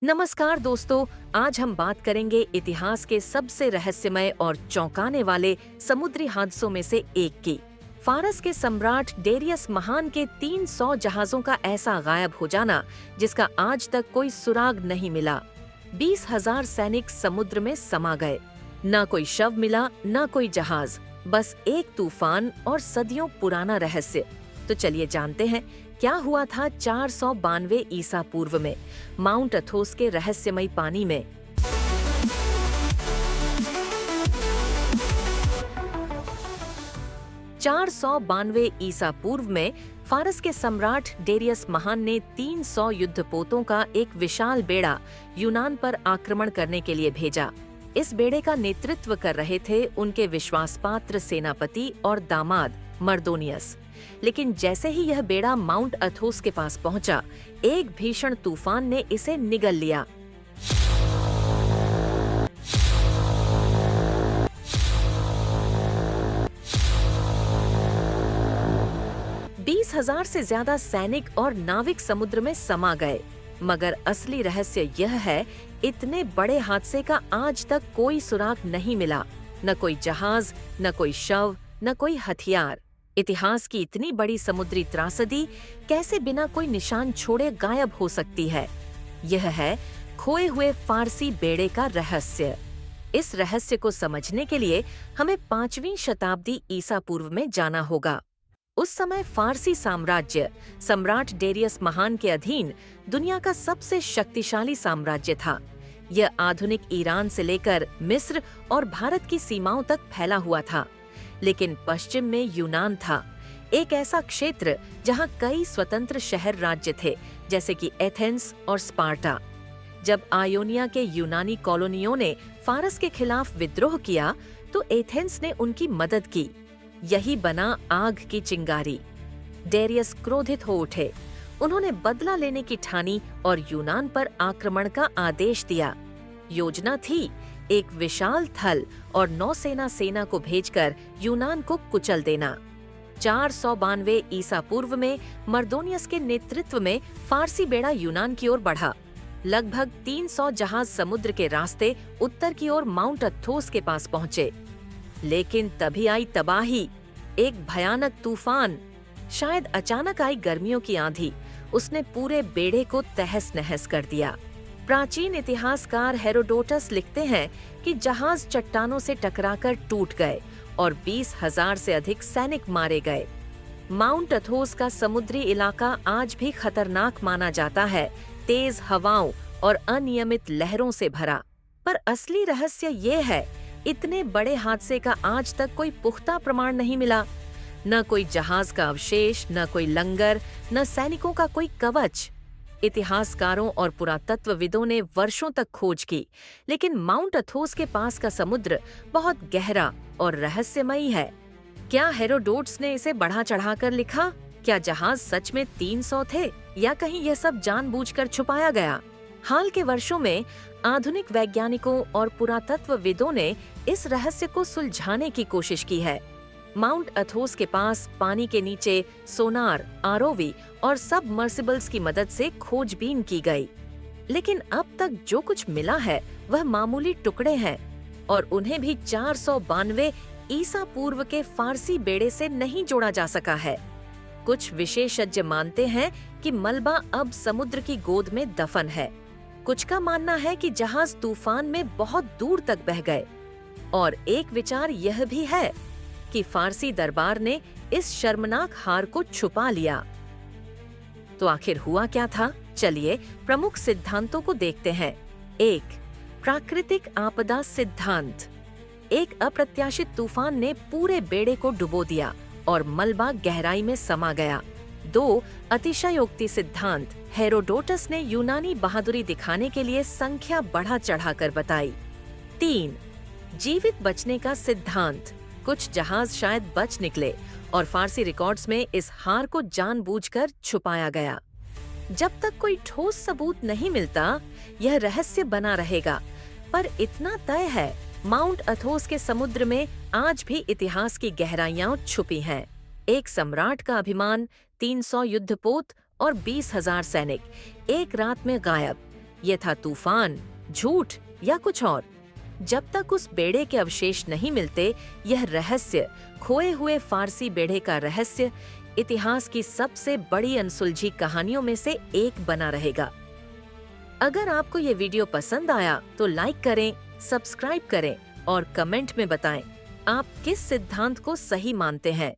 नमस्कार दोस्तों, आज हम बात करेंगे इतिहास के सबसे रहस्यमय और चौंकाने वाले समुद्री हादसों में से एक की। फारस के सम्राट डेरियस महान के 300 जहाजों का ऐसा गायब हो जाना जिसका आज तक कोई सुराग नहीं मिला। 20,000 सैनिक समुद्र में समा गए। ना कोई शव मिला, ना कोई जहाज, बस एक तूफान और सदियों पुराना रहस्य। तो चलिए जानते हैं क्या हुआ था 492 ईसा पूर्व में माउंट अथोस के रहस्यमयी पानी में। चार सौ बानवे ईसा पूर्व में फारस के सम्राट डेरियस महान ने 300 युद्धपोतों का एक विशाल बेड़ा यूनान पर आक्रमण करने के लिए भेजा। इस बेड़े का नेतृत्व कर रहे थे उनके विश्वासपात्र सेनापति और दामाद मर्दोनियस। लेकिन जैसे ही यह बेड़ा माउंट अथोस के पास पहुंचा, एक भीषण तूफान ने इसे निगल लिया। बीस हजार से ज्यादा सैनिक और नाविक समुद्र में समा गए। मगर असली रहस्य यह है, इतने बड़े हादसे का आज तक कोई सुराग नहीं मिला। न कोई जहाज, न कोई शव, न कोई हथियार। इतिहास की इतनी बड़ी समुद्री त्रासदी कैसे बिना कोई निशान छोड़े गायब हो सकती है? यह है खोए हुए फारसी बेड़े का रहस्य। इस रहस्य को समझने के लिए हमें 5वीं शताब्दी ईसा पूर्व में जाना होगा। उस समय फारसी साम्राज्य सम्राट डेरियस महान के अधीन दुनिया का सबसे शक्तिशाली साम्राज्य था। यह आधुनिक ईरान से लेकर मिस्र और भारत की सीमाओं तक फैला हुआ था। लेकिन पश्चिम में यूनान था, एक ऐसा क्षेत्र जहां कई स्वतंत्र शहर राज्य थे, जैसे कि एथेंस और स्पार्टा। जब आयोनिया के यूनानी कॉलोनियों ने फारस के खिलाफ विद्रोह किया, तो एथेंस ने उनकी मदद की। यही बना आग की चिंगारी। डेरियस क्रोधित हो उठे। उन्होंने बदला लेने की ठानी और यूनान पर आक्रमण का आदेश दिया। योजना थी एक विशाल थल और नौसेना सेना को भेजकर यूनान को कुचल देना। 492 ईसा पूर्व में मर्दोनियस के नेतृत्व में फारसी बेड़ा यूनान की ओर बढ़ा। लगभग 300 जहाज समुद्र के रास्ते उत्तर की ओर माउंट अथोस के पास पहुंचे। लेकिन तभी आई तबाही। एक भयानक तूफान, शायद अचानक आई गर्मियों की आंधी, उसने पूरे बेड़े को तहस नहस कर दिया। प्राचीन इतिहासकार हेरोडोटस लिखते हैं कि जहाज चट्टानों से टकराकर टूट गए और 20,000 से अधिक सैनिक मारे गए। माउंट अथोस का समुद्री इलाका आज भी खतरनाक माना जाता है, तेज हवाओं और अनियमित लहरों से भरा। पर असली रहस्य ये है, इतने बड़े हादसे का आज तक कोई पुख्ता प्रमाण नहीं मिला। न कोई जहाज का अवशेष, न कोई लंगर, न सैनिकों का कोई कवच। इतिहासकारों और पुरातत्वविदों ने वर्षों तक खोज की, लेकिन माउंट अथोस के पास का समुद्र बहुत गहरा और रहस्यमयी है। क्या हेरोडोटस ने इसे बढ़ा चढ़ाकर लिखा? क्या जहाज सच में 300 थे, या कहीं यह सब जानबूझकर छुपाया गया? हाल के वर्षों में आधुनिक वैज्ञानिकों और पुरातत्वविदों ने इस रहस्य को सुलझाने की कोशिश की है। माउंट अथोस के पास पानी के नीचे सोनार, आरओवी और सबमर्सिबल्स की मदद से खोजबीन की गई। लेकिन अब तक जो कुछ मिला है वह मामूली टुकड़े हैं और उन्हें भी 492 ईसा पूर्व के फारसी बेड़े से नहीं जोड़ा जा सका है। कुछ विशेषज्ञ मानते हैं कि मलबा अब समुद्र की गोद में दफन है। कुछ का मानना है कि जहाज तूफान में बहुत दूर तक बह गए। और एक विचार यह भी है कि फारसी दरबार ने इस शर्मनाक हार को छुपा लिया। तो आखिर हुआ क्या था? चलिए प्रमुख सिद्धांतों को देखते हैं। 1. प्राकृतिक आपदा सिद्धांत। एक अप्रत्याशित तूफान ने पूरे बेड़े को डुबो दिया और मलबा गहराई में समा गया। 2. अतिशयोक्ति सिद्धांत। हेरोडोटस ने यूनानी बहादुरी दिखाने के लिए संख्या बढ़ा चढ़ाकर बताई। 3. जीवित बचने का सिद्धांत। कुछ जहाज शायद बच निकले और फारसी रिकॉर्ड्स में इस हार को जानबूझकर छुपाया गया। जब तक कोई ठोस सबूत नहीं मिलता, यह रहस्य बना रहेगा। पर इतना तय है, माउंट अथोस के समुद्र में आज भी इतिहास की गहराइयां छुपी हैं। एक सम्राट का अभिमान, 300 युद्धपोत और 20,000 सैनिक एक रात में गायब। ये था तूफान, झूठ या कुछ और? जब तक उस बेड़े के अवशेष नहीं मिलते, यह रहस्य, खोए हुए फारसी बेड़े का रहस्य, इतिहास की सबसे बड़ी अनसुलझी कहानियों में से एक बना रहेगा। अगर आपको ये वीडियो पसंद आया तो लाइक करें, सब्सक्राइब करें और कमेंट में बताएं आप किस सिद्धांत को सही मानते हैं।